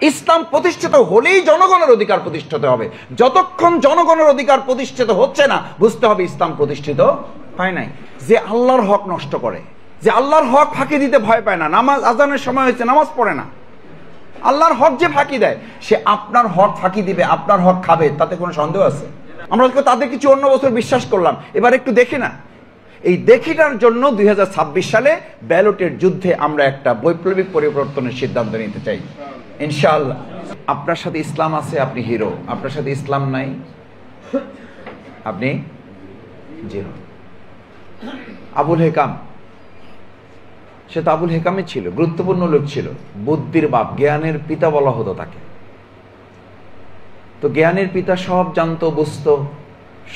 ইসলাম প্রতিষ্ঠিত হলেই জনগণের অধিকার প্রতিষ্ঠিত হবে। যতক্ষণ জনগণের অধিকার প্রতিষ্ঠিত হচ্ছে না, বুঝতে হবে ইসলাম প্রতিষ্ঠিত হয় নাই। যে আল্লাহর হক নষ্ট করে, যে আল্লাহর হক ফাঁকি দিতে ভয় পায় না, নামাজ আজানের সময় হয়েছে নামাজ পড়ে না, আল্লাহর হক যে ফাঁকি দেয়, সে আপনার হক ফাঁকি দিবে, আপনার হক খাবে, তাতে কোনো সন্দেহ আছে? আমরা তাদের কিছু অন্য বছর বিশ্বাস করলাম, এবার একটু দেখি না। এই দেখিটার জন্য 2026 সালে ব্যালটের যুদ্ধে আমরা একটা বৈপ্লবিক পরিবর্তনের সিদ্ধান্ত নিতে চাই ইনশাআল্লাহ। আপনার সাথে ইসলাম আছে, আপনি হিরো। আপনার সাথে ইসলাম নাই, আপনি জিরো। আবুল হেকাম, সে তো আবুল হেকামই ছিল, গুরুত্বপূর্ণ লোক ছিল, বুদ্ধির বাপ, জ্ঞানের পিতা বলা হতো তাকে। তো জ্ঞানের পিতা সব জানতো, বুঝতো,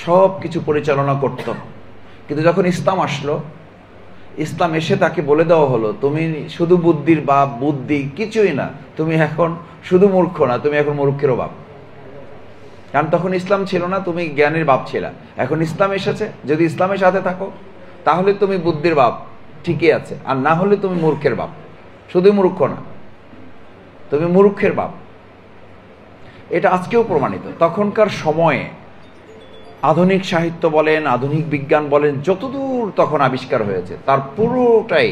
সব কিছু পরিচালনা করত। কিন্তু যখন ইসলাম আসলো, ইসলাম এসে তাকে বলে দেওয়া হলো, তুমি শুধু বুদ্ধির বাপ, বুদ্ধি কিছুই না, তুমি এখন শুধু মূর্খ না, তুমি এখন মূর্খেরও বাপ। কারণ তখন ইসলাম ছিল না, তুমি জ্ঞানের বাপ ছিলা। এখন ইসলাম এসেছে, যদি ইসলামের সাথে থাকো তাহলে তুমি বুদ্ধির বাপ, ঠিকই আছে, আর না হলে তুমি মূর্খের বাপ। শুধু মূর্খ না, তুমি মূর্খের বাপ। এটা আজকেও প্রমাণিত। তখনকার সময়ে আধুনিক সাহিত্য বলেন, আধুনিক বিজ্ঞান বলেন, যতদূর তখন আবিষ্কার হয়েছে তার পুরোটাই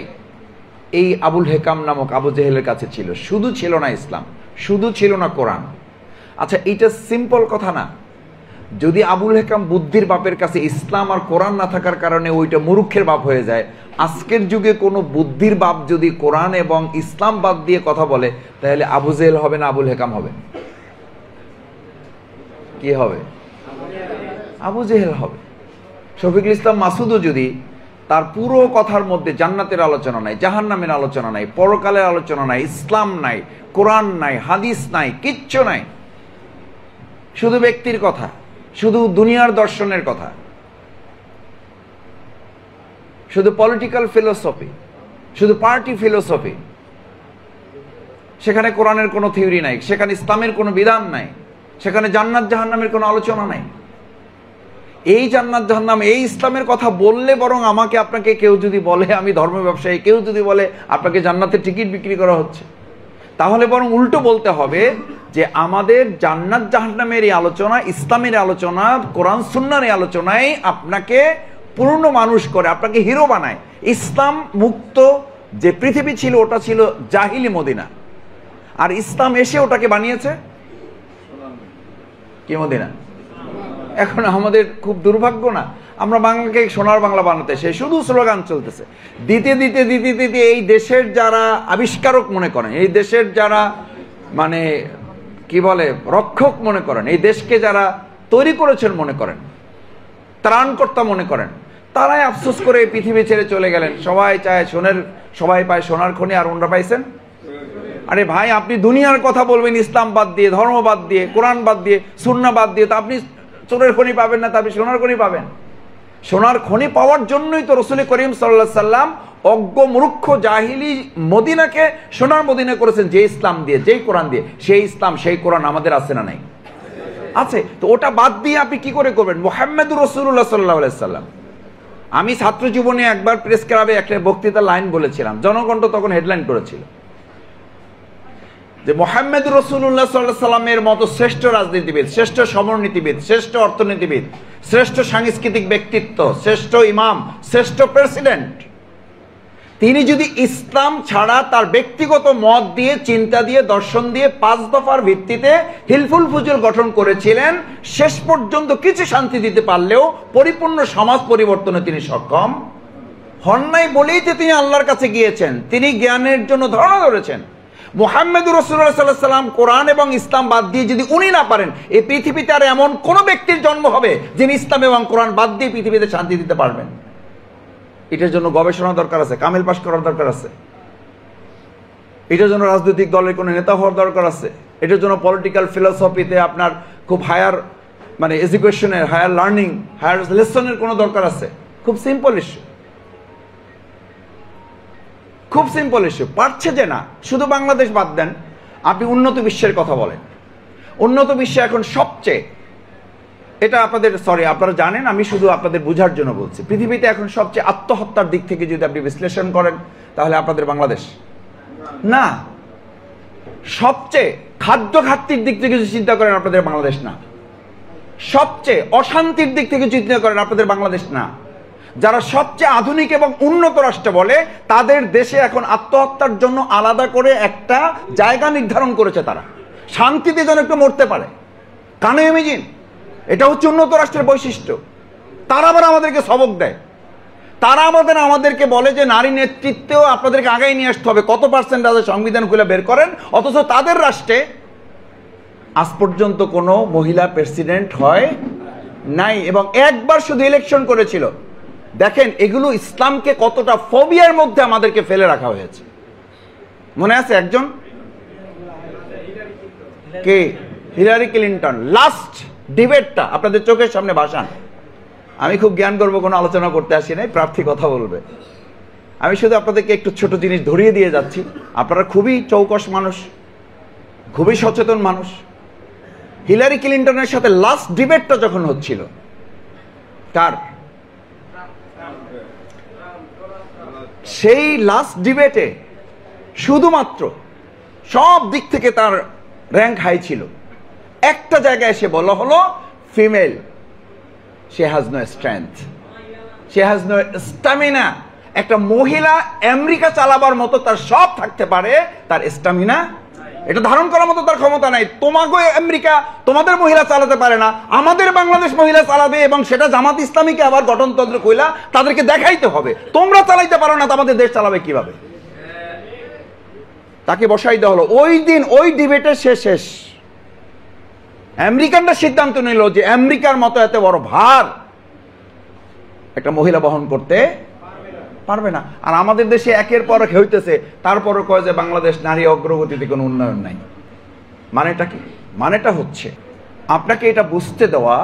এই আবুল হেকাম নামক আবু জেহেলের কাছে ছিল। শুধু ছিল না ইসলাম, শুধু ছিল না কোরআন। আচ্ছা, এইটা সিম্পল কথা না। যদি আবুল হেকাম বুদ্ধির বাপের কাছে ইসলাম আর কোরআন না থাকার কারণে ওইটা মূর্খের বাপ হয়ে যায়, আজকের যুগে কোনো বুদ্ধির বাপ যদি কোরআন এবং ইসলাম বাদ দিয়ে কথা বলে, তাহলে আবু জেহেল হবে না আবুল হেকাম হবে? কি হবে? আবু জেহেল হবে। শফিকুল ইসলাম মাসুদও যদি তার পুরো কথার মধ্যে জান্নাতের আলোচনা নাই, জাহান্নামের আলোচনা নাই, পরকালের আলোচনা নাই, ইসলাম নাই, কোরআন নাই, হাদিস নাই, কিচ্ছু নাই, শুধু ব্যক্তির কথা, শুধু দুনিয়ার দর্শনের কথা, শুধু পলিটিক্যাল ফিলোসফি, শুধু পার্টি ফিলোসফি, সেখানে কোরআনের কোনো থিওরি নাই, সেখানে ইসলামের কোনো বিধান নাই, সেখানে জান্নাত জাহান্নামের কোনো আলোচনা নাই। এই জান্নাত জাহান্নাম, এই ইসলামের কথা বললে বরং আমাকে আপনাকে কেউ যদি বলে আমি ধর্ম ব্যবসায়ী, কেউ যদি বলে আপনাকে জান্নাতের টিকিট বিক্রি করা হচ্ছে, তাহলে বরং উল্টো বলতে হবে যে আমাদের জান্নাত জাহান্নামের এই আলোচনা, ইসলামের আলোচনা, কোরআন সুন্নাহর এই আলোচনায় আপনাকে পূর্ণ মানুষ করে, আপনাকে হিরো বানায়। ইসলাম মুক্ত যে পৃথিবী ছিল ওটা ছিল জাহিলি মদিনা, আর ইসলাম এসে ওটাকে বানিয়েছে কি মদিনা। এখন আমাদের খুব দুর্ভাগ্য না, আমরা বাংলাকে সোনার বাংলা বানাতে সে শুধু স্লোগান চলতেছে। দিতে দিতে দিতে দিতে এই দেশের যারা আবিষ্কারক মনে করেন, এই দেশের যারা মানে কি বলে রক্ষক মনে করেন, এই দেশকে যারা তৈরি করেছেন মনে করেন, ত্রাণকর্তা মনে করেন, তারাই আফসোস করে এই পৃথিবী ছেড়ে চলে গেলেন। সবাই চায় সোনার, সবাই পায় সোনার খনি, আর ওনারা পাইছেন। আরে ভাই, আপনি দুনিয়ার কথা বলবেন ইসলাম বাদ দিয়ে, ধর্ম বাদ দিয়ে, কোরআন বাদ দিয়ে, সুন্নাহ বাদ দিয়ে, তা আপনি সোনার খনি পাবেন না, তা আপনি সোনার খনি পাবেন। সোনার খনি পাওয়ার জন্যই তো রাসূল করিম সাল্লাল্লাহু আলাইহি সাল্লাম অজ্ঞ মূর্খ জাহিলি মদিনাকে সোনার মদিনা করেছেন, যে ইসলাম দিয়ে, যেই কোরআন দিয়ে। সেই ইসলাম, সেই কোরআন আমাদের আছে না নাই? আছে। তো ওটা বাদ দিয়ে আপনি কি করে করবেন? মুহাম্মদুর রাসূলুল্লাহ সাল্লাল্লাহু আলাইহি সাল্লাম। আমি ছাত্র জীবনে একবার প্রেস ক্লাবে একটা বক্তৃতার লাইন বলেছিলাম, জনকণ্ঠ তখন হেডলাইন করেছিল যে মুহাম্মদুর রাসূলুল্লাহ সাল্লাল্লাহু আলাইহি সাল্লামের মতো শ্রেষ্ঠ রাজনীতিবিদ, শ্রেষ্ঠ সমরনীতিবিদ, শ্রেষ্ঠ অর্থনীতিবিদ, শ্রেষ্ঠ সাংস্কৃতিক ব্যক্তিত্ব, শ্রেষ্ঠ ইমাম, শ্রেষ্ঠ প্রেসিডেন্ট, তিনি যদি ইসলাম ছাড়া তার ব্যক্তিগত মত দিয়ে, চিন্তা দিয়ে, দর্শন দিয়ে 5 দফার ভিত্তিতে হিলফুল ফুজুল গঠন করেছিলেন, শেষ পর্যন্ত কিছু শান্তি দিতে পারলেও পরিপূর্ণ সমাজ পরিবর্তনে তিনি সক্ষম হন নাই বলেই যে তিনি আল্লাহর কাছে গিয়েছেন। তিনি জ্ঞানের জন্য ধর্ণা ধরেছেন। মুহাম্মদুর রাসূলুল্লাহ সাল্লাল্লাহু আলাইহি সাল্লাম কোরআন এবং ইসলাম বাদ দিয়ে যদি উনি না পারেন, এই পৃথিবীতে আর এমন কোন ব্যক্তির জন্ম হবে যিনি ইসলাম এবং কোরআন বাদ দিয়ে পৃথিবীতে শান্তি দিতে পারবেন। এটার জন্য গবেষণা দরকার আছে, কামিল পাশ করার দরকার আছে, এটার জন্য রাজনৈতিক দলের কোনো নেতা হওয়ার দরকার আছে, এটার জন্য পলিটিক্যাল ফিলোসফিতে আপনার খুব হায়ার মানে এডুকেশনের, হায়ার লার্নিং, হায়ার লেসনের কোনো দরকার আছে। খুব সিম্পল ইস্যু, খুব সিম্পল ইস্যু। পারছে যে না, শুধু বাংলাদেশ বাদ দেন, আপনি উন্নত বিশ্বের কথা বলেন। উন্নত বিশ্বে এখন সবচেয়ে, এটা আপনাদের আপনারা জানেন, আমি শুধু আপনাদের বোঝার জন্য বলছি, পৃথিবীতে এখন সবচেয়ে আত্মহত্যার দিক থেকে যদি আপনি বিশ্লেষণ করেন, তাহলে আপনাদের বাংলাদেশ না। সবচেয়ে খাদ্য ঘাটতির দিক থেকে যদি চিন্তা করেন আপনাদের বাংলাদেশ না, সবচেয়ে অশান্তির দিক থেকে চিন্তা করেন আপনাদের বাংলাদেশ না। যারা সবচেয়ে আধুনিক এবং উন্নত রাষ্ট্র বলে তাদের দেশে এখন আত্মহত্যার জন্য আলাদা করে একটা জায়গা নির্ধারণ করেছে, তারা শান্তিতে যেন একটু মরতে পারে। কানে ইমেজিন, এটা হচ্ছে উন্নত রাষ্ট্রের বৈশিষ্ট্য। তারা আবার আমাদেরকে সবক দেয়, তারা আমাদেরকে বলে যে নারী নেতৃত্বেও আপনাদেরকে আগায় নিয়ে আসতে হবে। কত পার্সেন্ট তাদের সংবিধান খুলে বের করেন, অথচ তাদের রাষ্ট্রে আজ পর্যন্ত কোনো মহিলা প্রেসিডেন্ট হয় নাই, এবং একবার শুধু ইলেকশন করেছিল। দেখেন এগুলো ইসলামকে কতটা ফোবিয়ার মধ্যে আমাদেরকে ফেলে রাখা হয়েছে। মনে আছে একজন কে, হিলারি ক্লিন্টন, লাস্ট ডিবেটটা আপনাদের চোখের সামনে ভাসান। আমি খুব জ্ঞান গর্ব কোনো আলোচনা করতে আসি নাই, প্রার্থী কথা বলবে। আমি শুধু আপনাদেরকে একটু ছোট জিনিস ধরিয়ে দিয়ে যাচ্ছি। আপনারা খুবই চৌকস মানুষ, খুবই সচেতন মানুষ। হিলারি ক্লিন্টনের সাথে লাস্ট ডিবেটটা যখন হচ্ছিল, তার সেই লাস্ট ডিবেটে শুধুমাত্র সব দিক থেকে তার র্যাঙ্ক হাই ছিল। একটা জায়গায় এসে বলা হলো female, she has no strength, she has no stamina। একটা মহিলা আমেরিকা চালাবার মতো তার সব থাকতে পারে, তার স্ট্যামিনা, এটা ধারণ করার মতো তার ক্ষমতা নাই। তোমাকে আমেরিকা, তোমাদের মহিলা চালাতে পারে না, আমাদের বাংলাদেশ মহিলা চালাবে, এবং সেটা জামাত ইসলামীকে আবার গঠনতন্ত্র কইলা তাদেরকে দেখাইতে হবে। তোমরা চালাইতে পারো না, আমাদের দেশ চালাবে কিভাবে? তাকে বসাই দেওয়া হলো। ওই দিন ওই ডিবেটে শেষ আমেরিকানরা সিদ্ধান্ত নিল যে আমেরিকার মতো এত বড় ভার একটা মহিলা বহন করতে পারবে না। আর আমাদের দেশে একের পর এক হইতেছে, তারপরে কয় যে বাংলাদেশ নারী অগ্রগতিতে কোনো উন্নয়ন নাই। মানেটা কি? মানেটা হচ্ছে আপনাকে এটা বুঝতে দেওয়া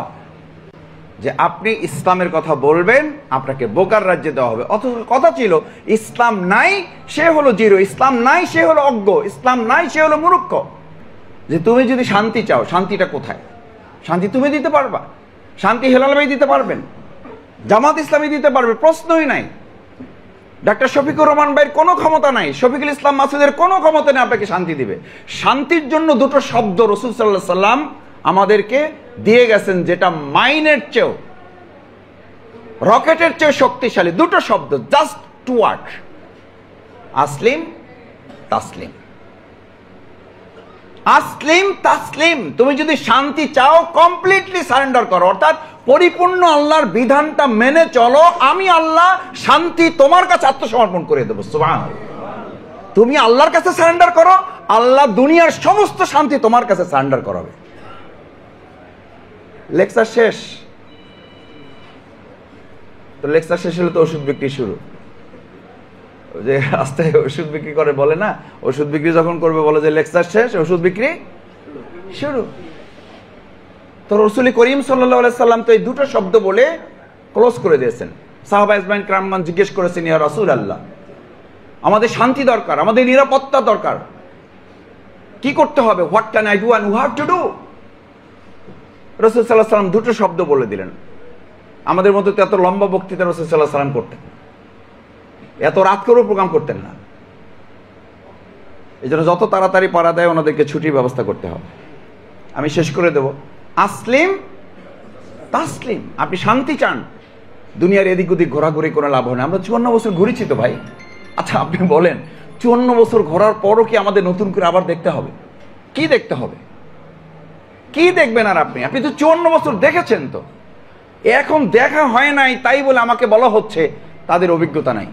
যে আপনি ইসলামের কথা বলবেন, আপনাকে বোকার রাজ্যে দেওয়া হবে। অথচ কথা ছিল ইসলাম নাই সে হলো জিরো, ইসলাম নাই সে হলো অজ্ঞ, ইসলাম নাই সে হলো মূর্খ। যে তুমি যদি শান্তি চাও, শান্তিটা কোথায়? শান্তি তুমি দিতে পারবা? শান্তি হেলাল ভাই দিতে পারবেন, জামাত ইসলামী দিতে পারবে, প্রশ্নই নাই। ডাক্তার শফিকুর রহমান ভাইয়ের কোনো ক্ষমতা নাই, শফিকুল ইসলাম মাসুদের কোনো ক্ষমতা নেই আপনাকে শান্তি দিবে। শান্তির জন্য দুটো শব্দ রাসূল সাল্লাল্লাহু আলাইহি সাল্লাম আমাদেরকে দিয়ে গেছেন, যেটা মাইনের চেয়েও, রকেটের চেয়ে শক্তিশালী। দুটো শব্দ, just two word, আসলিম Taslim. আসলিম Taslim. তুমি যদি শান্তি চাও, কমপ্লিটলি সারেন্ডার করো, অর্থাৎ পরিপূর্ণ আল্লাহর বিধানটা মেনে চলো। আমি আল্লাহ শান্তি তোমার কাছে আত্মসমর্পণ করে দেবো। সুবহানাল্লাহ। তুমি আল্লাহর কাছে সারেন্ডার করো, আল্লাহ দুনিয়ার সমস্ত শান্তি তোমার কাছে সারেন্ডার করাবে। লেকচার শেষ তো, লেকচার শেষ হলে তো ওষুধ বিক্রি শুরু। যে রাস্তায় ওষুধ বিক্রি করে বলে না, ওষুধ বিক্রি যখন করবে বলে যে লেকচার শেষ, ওষুধ বিক্রি শুরু। তো রাসূল করিম সাল্লাল্লাহু আলাইহি সাল্লাম তো এই দুটো শব্দ বলে ক্লোজ করে দিয়েছেন। সাহাবা ইজমাইন কিরামগণ জিজ্ঞেস করেছেন, ইয়া রাসূলুল্লাহ, আমাদের শান্তি দরকার, আমাদের নিরাপত্তা দরকার, কি করতে হবে? What can I do and what to do? রাসূল সাল্লাল্লাহু আলাইহি সাল্লাম দুটো শব্দ বলে দিলেন। আমাদের মধ্যে তো এত লম্বা বক্তৃতা রাসূল সাল্লাল্লাহু আলাইহি সাল্লাম করতেন, এত রাত করেও প্রোগ্রাম করতেন না। এই জন্য যত তাড়াতাড়ি পারা দেয় ওনাদেরকে ছুটির ব্যবস্থা করতে হবে। আমি শেষ করে দেব। আসলিম তাসলিম। আপনি শান্তি চান, দুনিয়ার এদিক ওদিক ঘোরাঘুরি কোনো লাভ হয় না। আমরা 54 বছর ঘুরেছি তো ভাই। আচ্ছা আপনি বলেন, 54 বছর ঘোরার পরও কি আমাদের নতুন করে আবার দেখতে হবে? কি দেখতে হবে? কি দেখবেন? আর আপনি আপনি তো 54 বছর দেখেছেন। তো এখন দেখা হয় নাই তাই বলে আমাকে বলা হচ্ছে তাদের অভিজ্ঞতা নাই।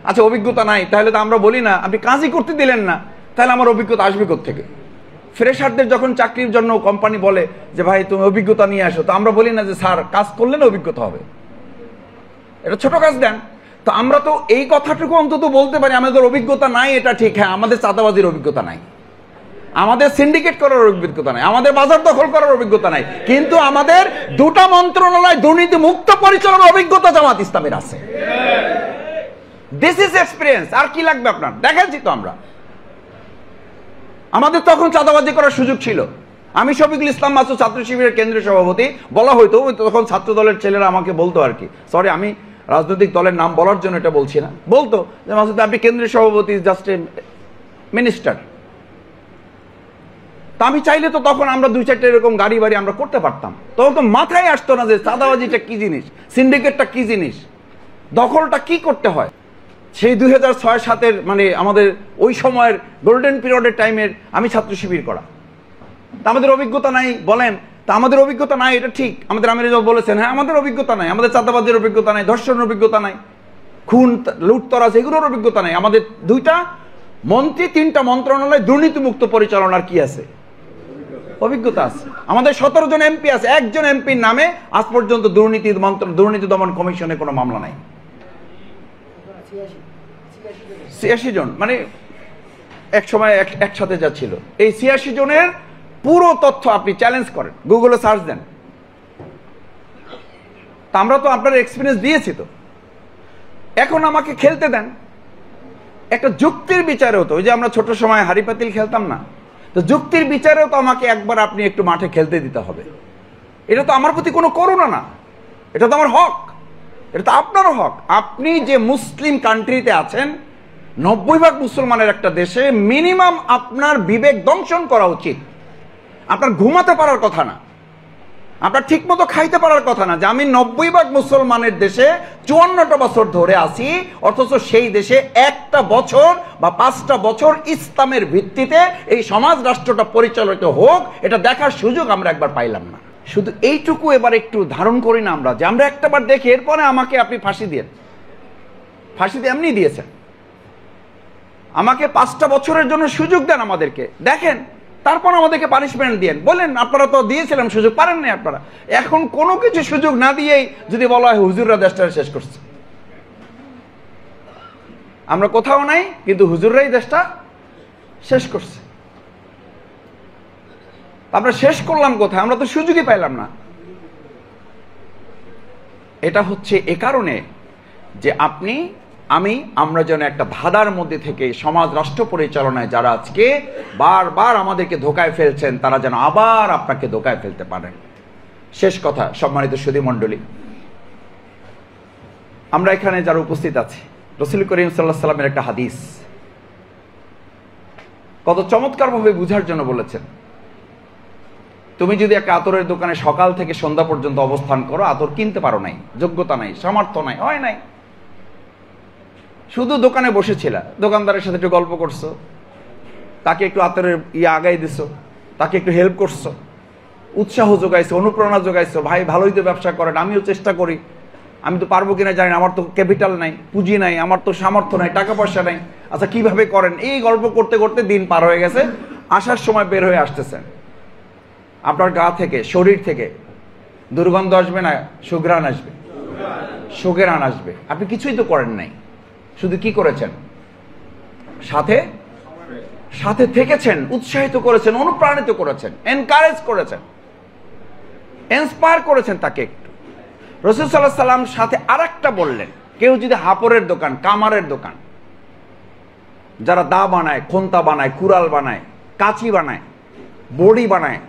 আচ্ছা অভিজ্ঞতা নাই, তাহলে তো আমরা বলি না আপনি কাজই করতে দিলেন না, তাহলে আমার অভিজ্ঞতা আসবে কোত্থেকে? ফ্রেশারদের যখন চাকরির জন্য কোম্পানি বলে যে ভাই তুমি অভিজ্ঞতা নিয়ে আসো, তো আমরা বলি না যে স্যার কাজ করলে না অভিজ্ঞতা হবে, এটা ছোট কাজ দেন। তো আমরা তো এই কথাটুকু অন্তত বলতে পারি, আমাদের অভিজ্ঞতা নাই, এটা ঠিক। হ্যাঁ, আমাদের চাঁদাবাজির অভিজ্ঞতা নাই, আমাদের সিন্ডিকেট করার অভিজ্ঞতা নাই, আমাদের বাজার দখল করার অভিজ্ঞতা নাই, কিন্তু আমাদের দুটা মন্ত্রণালয় দুর্নীতি মুক্ত পরিচালনার অভিজ্ঞতা জামাত ইসলামের আছে। This is experience. আর কি লাগবে আপনার? দেখেছি তো আমরা। আমাদের তখন চাঁদাবাজি করার সুযোগ ছিল। আমি শফিকুল ইসলাম মাসুদ ছাত্র শিবিরের কেন্দ্রীয় সভাপতি, বলা হইতো তখন ছাত্র দলের ছেলেরা আমাকে বলতো আর কি, সরি আমি রাজনৈতিক দলের নাম বলার জন্য এটা বলছি না, বলতো যে মাসুদ আপনি কেন্দ্রীয় সভাপতি, জাস্ট এ মিনিস্টার, তা আমি চাইলে তো তখন আমরা 2-4টা এরকম গাড়ি বাড়ি আমরা করতে পারতাম। তখন তো মাথায় আসতো না যে চাঁদাবাজিটা কি জিনিস, সিন্ডিকেটটা কি জিনিস, দখলটা কি করতে হয়। সেই 2006-07 মানে আমাদের ওই সময়ের গোল্ডেন পিরিয়ডের টাইমের আমি ছাত্র শিবির করা, তা আমাদের অভিজ্ঞতা নাই বলেন? তা আমাদের অভিজ্ঞতা নাই, এটা ঠিক। আমাদের আমির বলেছেন, হ্যাঁ আমাদের অভিজ্ঞতা নাই, আমাদের চাঁদাবাজির অভিজ্ঞতা নাই, ধর্ষণের অভিজ্ঞতা নাই, খুন লুটতরাজ এগুলোর অভিজ্ঞতা নাই। আমাদের 2টা মন্ত্রী, 3টা মন্ত্রণালয় দুর্নীতিমুক্ত পরিচালনার কি আছে? অভিজ্ঞতা আছে। আমাদের 17 জন এমপি আছে, একজন এমপির নামে আজ পর্যন্ত দুর্নীতি দমন কমিশনে কোনো মামলা নাই। 86 জন, মানে এক সময় একসাথে যা ছিল, এই 86 জনের পুরো তথ্য আপনি চ্যালেঞ্জ করেন, গুগলে সার্চ দেন। তা আমরা তো আপনার এক্সপিরিয়েন্স দিয়েছি, তো এখন আমাকে খেলতে দেন। একটা যুক্তির বিচারেও তো, ওই যে আমরা ছোট সময় হাড়ি পাতিল খেলতাম না, তো যুক্তির বিচারেও তো আমাকে একবার আপনি একটু মাঠে খেলতে দিতে হবে। এটা তো আমার প্রতি কোনো করুণা না, এটা তো আমার হক, এটা তো আপনারও হক। আপনি যে মুসলিম কান্ট্রিতে আছেন, 90% মুসলমানের একটা দেশে, মিনিমাম আপনার বিবেক দংশন করা উচিত। আপনার ঘুমাতে পারার কথা না, আপনার ঠিক মতো খাইতে পারার কথা না, যে আমি 90% মুসলমানের দেশে 54টা বছর ধরে আছি, অথচ সেই দেশে 1টা বছর বা 5টা বছর ইসলামের ভিত্তিতে এই সমাজ রাষ্ট্রটা পরিচালিত হোক, এটা দেখার সুযোগ আমরা একবার পাইলাম না। শুধু এইটুকু এবার একটু ধারণ করি না আমরা, যে আমরা একটাবার দেখি, এরপরে আমাকে আপনি ফাঁসি দিয়ে, ফাঁসি দিয়ে এমনি দিয়েছেন, আমাকে 5টা বছরের জন্য সুযোগ দেন, আমাদেরকে দেখেন, তারপর আমাদেরকে পানিশমেন্ট দেন। বলেন আপনারা তো দিয়েছিলাম সুযোগ, পারেন না আপনারা। এখন কোনো কিছু সুযোগ না দিয়েই যদি বলা হয় হুজুররা দেশটা শেষ করছে, আমরা কোথাও নাই, কিন্তু হুজুররাই দেশটা শেষ করছে। আমরা শেষ করলাম কোথায়? আমরা তো সুযোগই পাইলাম না। এটা হচ্ছে এ কারণে যে আমরা যেন একটা ধাঁধার মধ্যে থেকে সমাজ রাষ্ট্র পরিচালনায় যারা আজকে বারবার আমাদেরকে ধোকায় ফেলছেন, তারা যেন আবার আপনাকে ধোকায় ফেলতে পারেন। শেষ কথা, সম্মানিত সুধী মণ্ডলী, আমরা এখানে যারা উপস্থিত আছি, রাসূল করিম সাল্লাল্লাহু আলাইহি ওয়াসাল্লামের একটা হাদিস কত চমৎকারভাবে বুঝার জন্য বলেছেন। তুমি যদি একটা আতরের দোকানে সকাল থেকে সন্ধ্যা পর্যন্ত অবস্থান করো, আতর কিনতে পারো নাই, যোগ্যতা নাই, সামর্থ্য নাই, হয় নাই, শুধু দোকানে বসেছিল, দোকানদারের সাথে একটু গল্প করছো, তাকে একটু আতরের আগাই দিছো, তাকে একটু হেল্প করছো, উৎসাহ যোগাইছো, অনুপ্রেরণা যোগাইছো, ভাই ভালোই তো ব্যবসা করেন, আমিও চেষ্টা করি, আমি তো পারবো কিনা জানি না, আমার তো ক্যাপিটাল নাই, পুঁজি নাই, আমার তো সামর্থ্য নাই, টাকা পয়সা নাই, আচ্ছা কিভাবে করেন, এই গল্প করতে করতে দিন পার হয়ে গেছে। আসার সময় বের হয়ে আসতেছেন, আপনার গা থেকে, শরীর থেকে দুর্গন্ধ আসবে না, সুঘ্রাণ আসবে, সুঘ্রাণ আসবে। আপনি কিছুই তো করেন নাই, শুধু কি করেছেন? সাথে সাথে থেকেছেন, উৎসাহিত করেছেন, অনুপ্রাণিত করেছেন, এনকারেজ করেছেন, ইন্সপায়ার করেছেন তাকে একটু। রাসূল সাল্লাল্লাহু আলাইহি ওয়াসাল্লাম সাথে আরেকটা বললেন, কেউ যদি হাপড়ের দোকান, কামারের দোকান, যারা দা বানায়, খন্তা বানায়, কুড়াল বানায়, কাঁচি বানায়, বড়ি বানায়,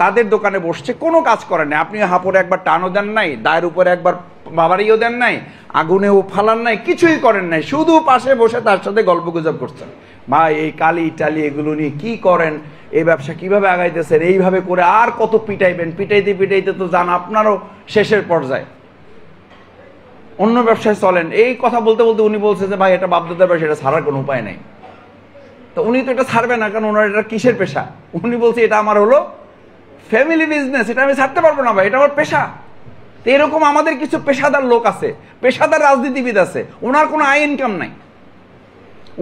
তাদের দোকানে বসছে, কোনো কাজ করেন নাই, আপনি হাপড়ে একবার টানও দেন নাই, দায়ের উপরে একবার বাবারিও দেন নাই, আগুনেও ফালান নাই, কিছুই করেন নাই, শুধু পাশে বসে তার সাথে গল্প গুজব করছেন, ভাই এই কালি টালি এগুলো নিয়ে কি করেন, এই ব্যবসা কিভাবে আগাইতেছেন, এইভাবে করে আর কত পিটাইবেন, পিটাইতে পিটাইতে তো যান আপনারও শেষের পর্যায়ে, অন্য ব্যবসায় চলেন। এই কথা বলতে বলতে উনি বলছে যে ভাই এটা বাপদাদার ব্যবসা, এটা ছাড়ার কোনো উপায় নেই। তো উনি তো এটা ছাড়বে না, কারণ ওনার এটা কিসের পেশা? উনি বলছে এটা আমার হলো ফ্যামিলি বিজনেস, এটা আমি ছাড়তে পারবো না ভাই, এটা আমার পেশা। তো এরকম আমাদের কিছু পেশাদার লোক আছে, পেশাদার রাজনীতিবিদ আছে, ওনার কোনো আয় ইনকাম নাই,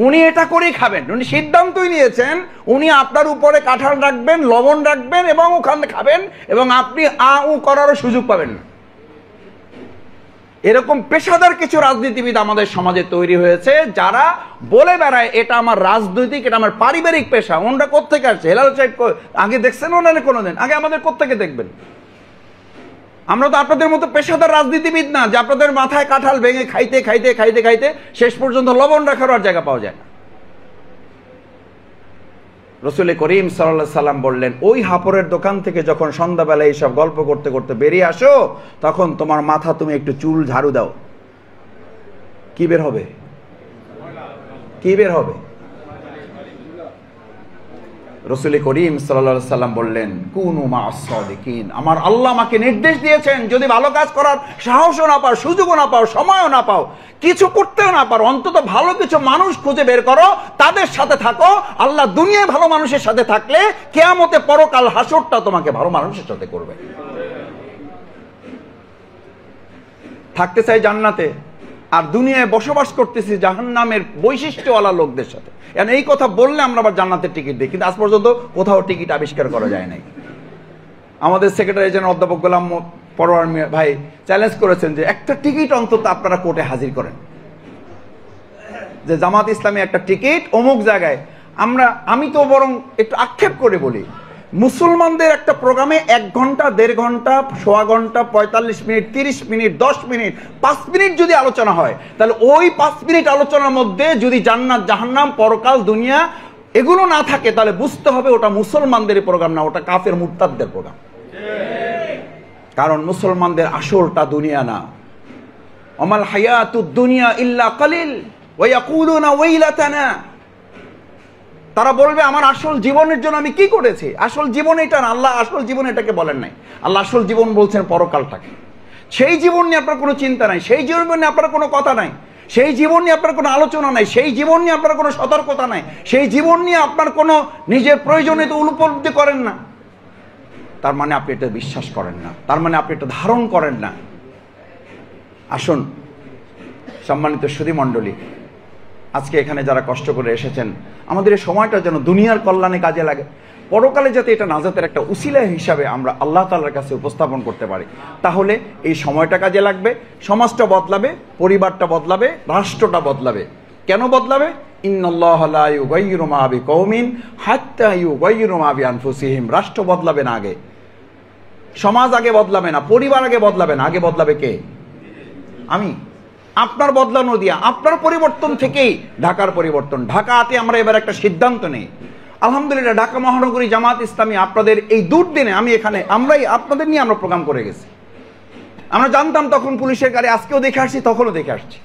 উনি এটা করেই খাবেন, উনি সিদ্ধান্তই নিয়েছেন উনি আপনার উপরে কাঁঠাল রাখবেন, লবণ রাখবেন এবং ওখানে খাবেন, এবং আপনি আ উ করারও সুযোগ পাবেন না। এরকম পেশাদার কিছু রাজনীতিবিদ আমাদের সমাজে তৈরি হয়েছে, যারা বলে বেড়ায় এটা আমার রাজনৈতিক, এটা আমার পারিবারিক পেশা। ওনারা কোত্থেকে আসছে? হেলাল সাহেব আগে দেখছেন ওনারা কোনোদিন? আগে আমাদের কোত্থেকে দেখবেন? আমরা তো আপনাদের মতো পেশাদার রাজনীতিবিদ না, যে আপনাদের মাথায় কাঁঠাল ভেঙে খাইতে খাইতে খাইতে খাইতে শেষ পর্যন্ত লবণ রাখার আর জায়গা পাওয়া যায় না। রাসূল করিম সাল্লাল্লাহু আলাইহি সাল্লাম বললেন, ওই হাপড়ের দোকান থেকে যখন সন্ধ্যাবেলায় এইসব গল্প করতে করতে বেরিয়ে আসো, তখন তোমার মাথা তুমি একটু চুল ঝাড়ু দাও, কি বের হবে? কি বের হবে? রাসূল করিম সাল্লাল্লাহু আলাইহি সাল্লাম বললেন, কুনু মা'আস সাদিকিন। আমার আল্লাহ আমাকে নির্দেশ দিয়েছেন, যদি ভালো কাজ করার সাহসও না পাও, সুযোগও না পাও, সময়ও না পাও, কিছু করতেও না পারো, অন্তত ভালো কিছু মানুষ খুঁজে বের করো, তাদের সাথে থাকো। আল্লাহ দুনিয়ায় ভালো মানুষের সাথে থাকলে কিয়ামতে পরকাল হাসরটা তোমাকে ভালো মানুষের সাথে করবে। থাকতে চাই জান্নাতে, আর দুনিয়ায় বসবাস করতেছি জাহান্নামের বৈশিষ্ট্যওয়ালা লোকদের সাথে। এই কথা বললে আমরা আবার জান্নাতের টিকিট দিই, কিন্তু আজ পর্যন্ত কোথাও টিকিট আবিষ্কার করা যায় নাই। আমাদের সেক্রেটারি জেনারেল অধ্যাপক গোলাম পরোয়ার ভাই চ্যালেঞ্জ করেছেন যে একটা টিকিট অন্তত আপনারা কোর্টে হাজির করেন, যে জামাত ইসলামী একটা টিকিট অমুক জায়গায়। আমি তো বরং একটু আক্ষেপ করে বলি, মুসলমানদের একটা প্রোগ্রামে 1 ঘন্টা, 1.5 ঘন্টা, সোয়া ঘন্টা, 45 মিনিট, 30 মিনিট, 10 মিনিট, 5 মিনিট যদি আলোচনা হয়, তাহলে ওই 5 মিনিট আলোচনার মধ্যে যদি জান্নাত, জাহান্নাম, পরকাল, দুনিয়া এগুলো না থাকে, তাহলে বুঝতে হবে ওটা মুসলমানদের প্রোগ্রাম না, ওটা কাফের মুরতাদদের প্রোগ্রাম। কারণ মুসলমানদের আসলটা দুনিয়া না। আমাল হায়াতুদ দুনিয়া ইল্লা কালিল ওয়া ইয়াকুলুনা ওয়াইলাতানা। তারা বলবে আমার আসল জীবনের জন্য আমি কি করেছি? আসল জীবন এটা না, আল্লাহ আসল জীবন এটাকে বলেন নাই। আল্লাহ আসল জীবন বলছেন পরকালটাকে। সেই জীবন নিয়ে আপনার কোনো চিন্তা নাই, সেই জীবন নিয়ে আপনার কোনো কথা নাই, সেই জীবন নিয়ে আপনার কোনো আলোচনা নাই, সেই জীবন নিয়ে আপনার কোনো সতর্কতা নাই, সেই জীবন নিয়ে আপনার কোনো নিজের প্রয়োজনীয়তা উপলব্ধি করেন না। তার মানে আপনি এটা বিশ্বাস করেন না, তার মানে আপনি এটা ধারণ করেন না। আসুন সম্মানিত সুধী মণ্ডলী, আজকে এখানে যারা কষ্ট করে এসেছেন, আমাদের এই সময়টা যেন দুনিয়ার কল্যাণে কাজে লাগে, পরকালে যাতে এটা নাজাতের একটা উসিলা হিসাবে আমরা আল্লাহ তাআলার কাছে উপস্থাপন করতে পারি। তাহলে এই সময়টা কাজে লাগবে, সমাজটা বদলাবে, পরিবারটা বদলাবে, রাষ্ট্রটা বদলাবে। কেন বদলাবে? ইন্নাল্লাহা লা ইউগাইয়িরু মা বিকওমিন হাত্তা ইউগাইয়িরু মা বিআনফুসিহিম। রাষ্ট্র বদলাবে না আগে, সমাজ আগে বদলাবে না, পরিবার আগে বদলাবে না, আগে বদলাবে কে? আমি। আপনার বদলানো দিয়া, আপনার পরিবর্তন থেকেই ঢাকার পরিবর্তন। ঢাকাতে আমরা এবার একটা সিদ্ধান্ত নেই। আলহামদুলিল্লাহ, ঢাকা মহানগরী জামাত ইসলামী আপনাদের এই দুর্দিনে, আমরাই আপনাদের নিয়ে আমরা প্রোগ্রাম করে গেছি। আমরা জানতাম তখন পুলিশের গাড়ি, আজকেও দেখে আসছি, তখনও দেখে আসছি।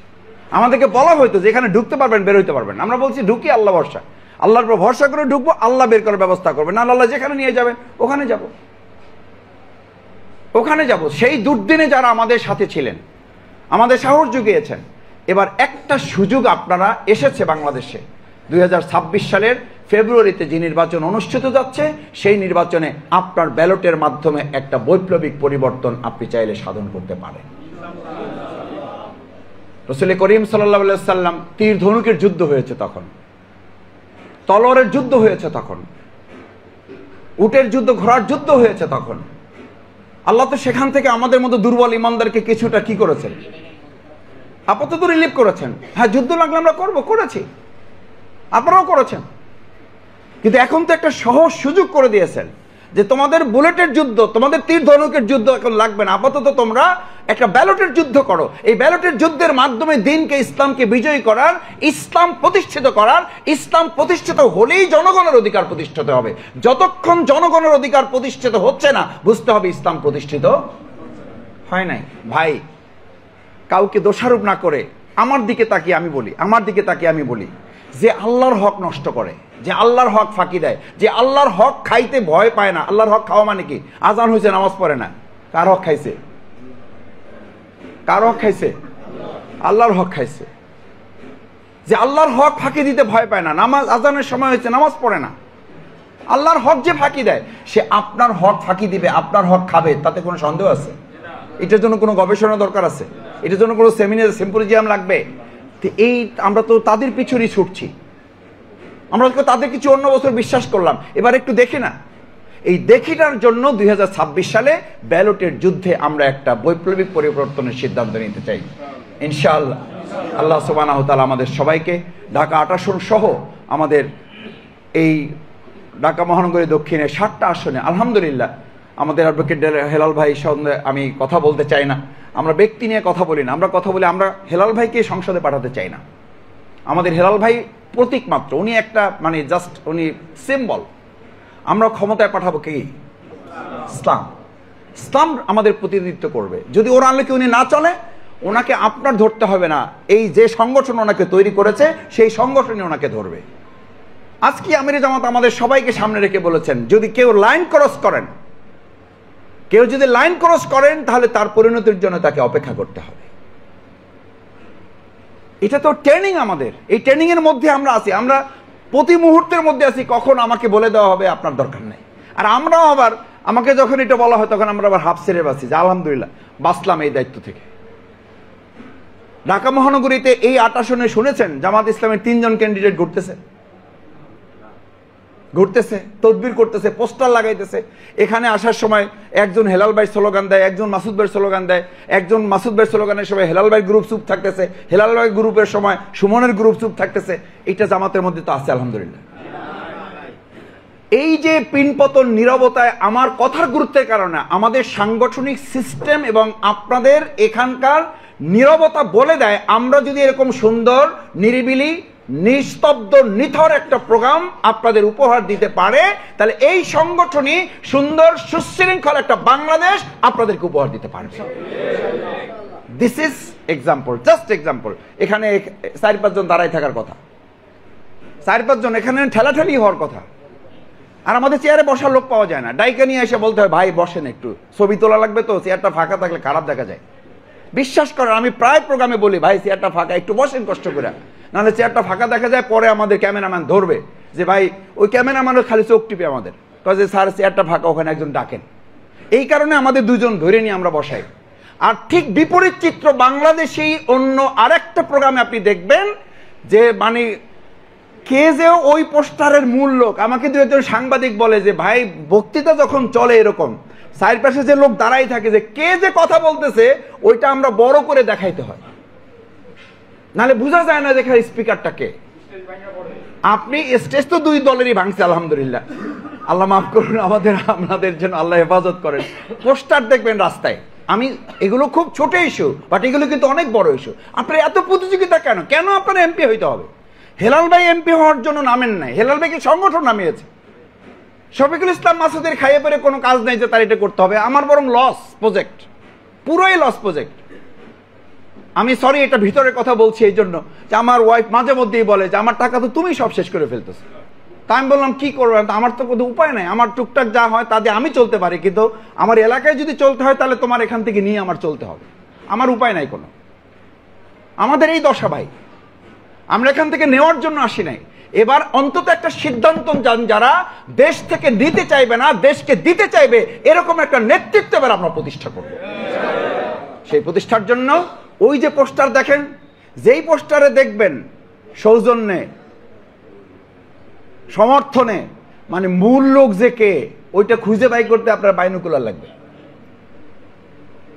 আমাদেরকে বলা হয়তো যে এখানে ঢুকতে পারবেন, বের হইতে পারবেন। আমরা বলছি ঢুকি আল্লাহ ভরসা, আল্লাহর উপর ভরসা করে ঢুকবো, আল্লাহ বের করার ব্যবস্থা করবেন। না, আল্লাহ যেখানে নিয়ে যাবেন ওখানে যাব, ওখানে যাব। সেই দুর্দিনে যারা আমাদের সাথে ছিলেন, আমাদের সাহস জুগিয়েছেন। এবার একটা সুযোগ আপনারা এসেছে বাংলাদেশে, 2026 সালের ফেব্রুয়ারিতে যে নির্বাচন অনুষ্ঠিত যাচ্ছে, সেই নির্বাচনে আপনার ব্যালটের মাধ্যমে একটা বৈপ্লবিক পরিবর্তন আপনি চাইলে সাধন করতে পারেন। রাসূল করিম সাল্লাল্লাহু আলাইহি সাল্লাম, তীর ধনুকের যুদ্ধ হয়েছে তখন, তলোয়ারের যুদ্ধ হয়েছে তখন, উটের যুদ্ধ, ঘোড়ার যুদ্ধ হয়েছে তখন। আল্লাহ তো সেখান থেকে আমাদের মতো দুর্বল ইমানদারকে কিছুটা কি করেছেন? আপাতত রিলিফ করেছেন। হ্যাঁ, যুদ্ধ লাগলে আমরা করেছি, আপনারাও করেছেন। কিন্তু এখন তো একটা সহজ সুযোগ করে দিয়েছেন যে তোমাদের বুলেটের যুদ্ধ, তোমাদের তীর ধনুকের যুদ্ধ এখন লাগবে না, আপাতত তোমরা একটা ব্যালটের যুদ্ধ করো। এই ব্যালটের যুদ্ধের মাধ্যমে দিনকে, ইসলামকে বিজয়ী করার, ইসলাম প্রতিষ্ঠিত করার। ইসলাম প্রতিষ্ঠিত হলেই জনগণের অধিকার প্রতিষ্ঠিত হবে। যতক্ষণ জনগণের অধিকার প্রতিষ্ঠিত হচ্ছে না, বুঝতে হবে ইসলাম প্রতিষ্ঠিত হয় নাই। ভাই, কাউকে দোষারোপ না করে আমার দিকে তাকিয়ে আমি বলি, যে আল্লাহর হক নষ্ট করে, যে আল্লাহর হক ফাঁকি দেয়, যে আল্লাহর হক খাইতে ভয় পায় না। আল্লাহর হক খাওয়া মানে কি? আজান হয়েছে, নামাজ পড়ে না, কার হক খাইছে? কার হক খাইছে? আল্লাহর হক খাইছে। যে আল্লাহর হক ফাঁকি দিতে ভয় পায় না, নামাজ আজানের সময় হয়েছে, নামাজ পড়ে না, আল্লাহর হক যে ফাঁকি দেয়, সে আপনার হক ফাঁকি দিবে, আপনার হক খাবে, তাতে কোনো সন্দেহ আছে? এটার জন্য কোনো গবেষণা দরকার আছে? এটার জন্য কোনো সেমিনার, সিম্পোজিয়াম লাগবে? এই আমরা তো তাদের পিছনেই ছুটছি। আমরা তাদের কিছু অন্য বছর বিশ্বাস করলাম, এবার একটু দেখি না। এই দেখিটার জন্য 2026 সালে ব্যালটের যুদ্ধে আমরা একটা বৈপ্লবিক পরিবর্তনের সিদ্ধান্ত নিতে চাই ইনশাআল্লাহ। আল্লাহ সুবহানাহু ওয়া তাআলা আমাদের সবাইকে ঢাকা 8 আসন সহ আমাদের এই ঢাকা মহানগরী দক্ষিণে 7টা আসনে আলহামদুলিল্লাহ আমাদের অ্যাডভোকেট হেলাল ভাই সঙ্গে আমি কথা বলতে চাই না। আমরা ব্যক্তি নিয়ে কথা বলি না, আমরা কথা বলি, আমরা হেলাল ভাইকে সংসদে পাঠাতে চাই না। আমাদের হেলাল ভাই প্রতীক মাত্র, উনি একটা জাস্ট উনি সিম্বল। আমরা ক্ষমতায় পাঠাবো কি? ইসলাম। ইসলাম আমাদের প্রতিনিধিত্ব করবে। যদি ওর আলোকে উনি না চলে, ওনাকে আপনার ধরতে হবে না, এই যে সংগঠন ওনাকে তৈরি করেছে সেই সংগঠনই ওনাকে ধরবে। আজকে আমিরে জামাত আমাদের সবাইকে সামনে রেখে বলেছেন, যদি কেউ লাইন ক্রস করেন, তাহলে তার পরিণতির জন্য তাকে অপেক্ষা করতে হবে। এটা তো ট্রেনিং, আমাদের এই ট্রেনিং এর মধ্যে আমরা আছি, আমরা প্রতি মুহূর্তের মধ্যে আছি, কখন আমাকে বলে দেওয়া হবে আপনার দরকার নেই। আর আমরাও আবার, আমাকে যখন এটা বলা হয় তখন আমরা আবার হাফ ছেড়ে বাঁচি যে আলহামদুলিল্লাহ বাঁচলাম এই দায়িত্ব থেকে। ঢাকা মহানগরীতে এই 8 আসনে শুনেছেন জামাত ইসলামের 3 জন ক্যান্ডিডেট ঘুরতেছে, তদবির করতেছে, পোস্টার লাগাইতেছে। এখানে আসার সময় একজন হেলাল ভাই স্লোগান দেয়, একজন মাসুদ ভাই স্লোগান দেয়, একজন মাসুদ ভাই স্লোগানের সময় হেলাল ভাই গ্রুপ চুপ থাকতেছে, হেলাল ভাই গ্রুপের সময় সুমনের গ্রুপ চুপ থাকতেছে। এটা জামাতের মধ্যে তো আছে আলহামদুলিল্লাহ। এই যে পিনপতন, নীরবতায়, আমার কথার গুরুত্বের কারণে আমাদের সাংগঠনিক সিস্টেম এবং আপনাদের এখানকার নীরবতা বলে দেয়, আমরা যদি এরকম সুন্দর, নিরিবিলি, নিস্তব্ধ, নিথর একটা প্রোগ্রাম আপনাদের উপহার দিতে পারে, তাহলে এই সংগঠনই সুন্দর, সুশৃঙ্খল একটা বাংলাদেশ আপনাদেরকে উপহার দিতে পারবে। This is example, just example. এখানে 4-5 জন দাঁড়াই থাকার কথা, 4-5 জন এখানে ঠেলাঠেলি হওয়ার কথা। আর আমাদের চেয়ারে বসার লোক পাওয়া যায় না, ডাইকা নিয়ে এসে বলতে হয় ভাই বসেন, একটু ছবি তোলা লাগবে তো, চেয়ারটা ফাঁকা থাকলে খারাপ দেখা যায়। বিশ্বাস করেন, আমি প্রায় প্রোগ্রামে বলি ভাই চেয়ারটা ফাঁকা, একটু বসেন কষ্ট করে, নাহলে চেয়ারটা ফাঁকা দেখা যায়। পরে আমাদের ক্যামেরাম্যান ধরবে যে ভাই, ওই ক্যামেরাম্যানও খালি চোখ টিপে আমাদের কয় যে স্যার চেয়ারটা ফাঁকা, ওখানে একজন ডাকেন। এই কারণে আমাদের 2 জন ধরে নিয়ে আমরা বসাই। আর ঠিক বিপরীত চিত্র বাংলাদেশেই অন্য আরেকটা প্রোগ্রামে আপনি দেখবেন যে মানে কে যে ওই পোস্টারের মূল লোক। আমাকে 2-1 সাংবাদিক বলে যে ভাই বক্তৃতা যখন চলে এরকম চারপাশে যে লোক দাঁড়াই থাকে, যে কে যে কথা বলতেছে ওইটা আমরা বড় করে দেখাইতে হয়, নাহলে বোঝা যায় না যে স্পিকারটা কে। আপনি স্টেজ তো 2 দলেরই ভাঙছে আলহামদুলিল্লাহ, আল্লাহ মাফ করুন আমাদের, আপনাদের জন্য আল্লাহ হেফাজত করেন। পোস্টার দেখবেন রাস্তায়, আমি এগুলো খুব ছোট ইস্যু, বাট এগুলো কিন্তু অনেক বড় ইস্যু। আপনার এত প্রতিযোগিতা কেন? কেন আপনার এমপি হইতে হবে? হেলাল ভাই এমপি হওয়ার জন্য নামেন নাই, হেলাল ভাইকে সংগঠন নামিয়েছে। শফিকুল ইসলাম মাসুদের খাইয়ে পরে কোনো কাজ নেই যে তার এটা করতে হবে। আমার বরং লস প্রজেক্ট, পুরোই লস প্রজেক্ট। আমি সরি, এটা ভিতরের কথা বলছি এই জন্য যে আমার ওয়াইফ মাঝে মধ্যেই বলে যে আমার টাকা তো তুমি সব শেষ করে ফেলতেছো। তা আমি বললাম কি করবো, আমার তো কোনো উপায় নাই, আমার টুকটাক যা হয় তা দিয়ে আমি চলতে পারি, কিন্তু আমার এলাকায় যদি চলতে হয় তাহলে তোমার এখান থেকে নিয়ে আমার চলতে হবে, আমার উপায় নাই কোনো। আমাদের এই দশা ভাই, আমরা এখান থেকে নেওয়ার জন্য আসি নাই। এবার অন্তত একটা সিদ্ধান্ত যান, যারা দেশ থেকে নিতে চাইবে না, দেশকে দিতে চাইবে, এরকম একটা নেতৃত্ব এবার আমরা প্রতিষ্ঠা করব। সেই প্রতিষ্ঠার জন্য ওই যে পোস্টার দেখেন, যেই পোস্টারে দেখবেন সৌজন্যে, সমর্থনে, মানে মূল লোক যে কে, ওইটা খুঁজে বাই করতে আপনার বাইনোকুলার লাগবে।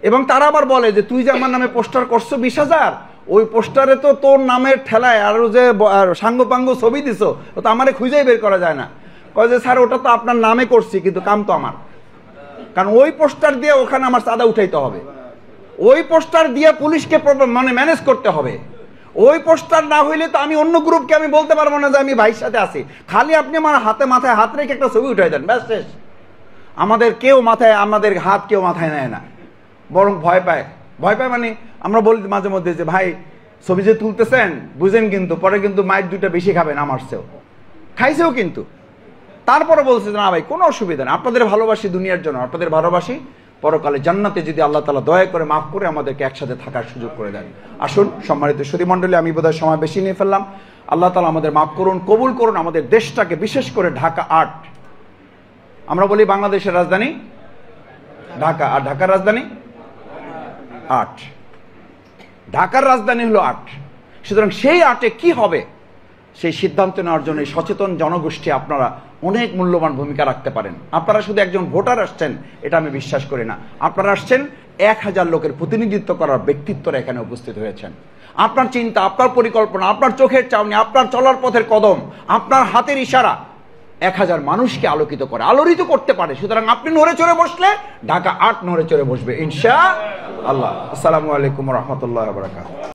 এবং তারা আবার বলে যে তুই যে আমার নামে পোস্টার করছো 20,000, ওই পোস্টারে তো তোর নামের ঠেলায় আরো যে সাঙ্গপাঙ্গ ছবি দিছো, ও তো আমারে খুঁজেই বের করা যায় না। কয় যে স্যার ওটা তো আপনার নামে করছি, কিন্তু কাম তো আমার, কারণ ওই পোস্টার দিয়ে ওখানে আমার চাঁদা উঠাইতে হবে, ওই পোস্টার দিয়ে পুলিশকে মানে ম্যানেজ করতে হবে। ওই পোস্টার না হইলে তো আমি অন্য গ্রুপকে আমি বলতে পারবো না যে আমি ভাইয়ের সাথে আছি। খালি আপনি আমার হাতে মাথায় হাত রেখে একটা ছবি উঠাই দেন, ব্যাস শেষ। আমাদের কেউ মাথায়, আমাদের হাত কেউ মাথায় নেয় না, বরং ভয় পায়। ভয় পায় মানে আমরা বলি মাঝে মধ্যে যে ভাই ছবি যে তুলতেছেন বুঝেন, কিন্তু পরে কিন্তু মাইক 2টা বেশি খাবেন, আমার চেয়েও খাইছেও, কিন্তু তারপরে বলছে না ভাই কোনো অসুবিধা নেই, আপনাদের ভালোবাসি দুনিয়ার জন্য, আপনাদের ভালোবাসি পরকালে জান্নাতে যদি আল্লাহ তাআলা দয়া করে মাফ করে আমাদেরকে একসাথে থাকার সুযোগ করে দেন। আসুন সম্মানিত সুধী মণ্ডলী, আমি বোধহয় সময় বেশি নিয়ে ফেললাম। আল্লাহ তাআলা আমাদের মাফ করুন, কবুল করুন আমাদের দেশটাকে, বিশেষ করে ঢাকা 8। আমরা বলি বাংলাদেশের রাজধানী ঢাকা, আর ঢাকার রাজধানী 8, ঢাকার রাজধানী হলো 8। সুতরাং সেই 8-এ কি হবে সেই সিদ্ধান্ত নেওয়ার জন্য সচেতন জনগোষ্ঠী আপনারা অনেক মূল্যবান ভূমিকা রাখতে পারেন। আপনারা শুধু একজন ভোটার আসছেন এটা আমি বিশ্বাস করি না, আপনারা আসছেন 1000 লোকের প্রতিনিধিত্ব করার ব্যক্তিত্বরা এখানে উপস্থিত হয়েছেন। আপনার চিন্তা, আপনার পরিকল্পনা, আপনার চোখের চাউনি, আপনার চলার পথের কদম, আপনার হাতের ইশারা 1000 মানুষকে আলোকিত করে, আলোড়িত করতে পারে। সুতরাং আপনি নড়ে চড়ে বসলে ঢাকা 8 নড়ে চড়ে বসবে ইনশাআল্লাহ। আসসালামু আলাইকুম ওয়া রাহমাতুল্লাহি ওয়া বারাকাতুহু।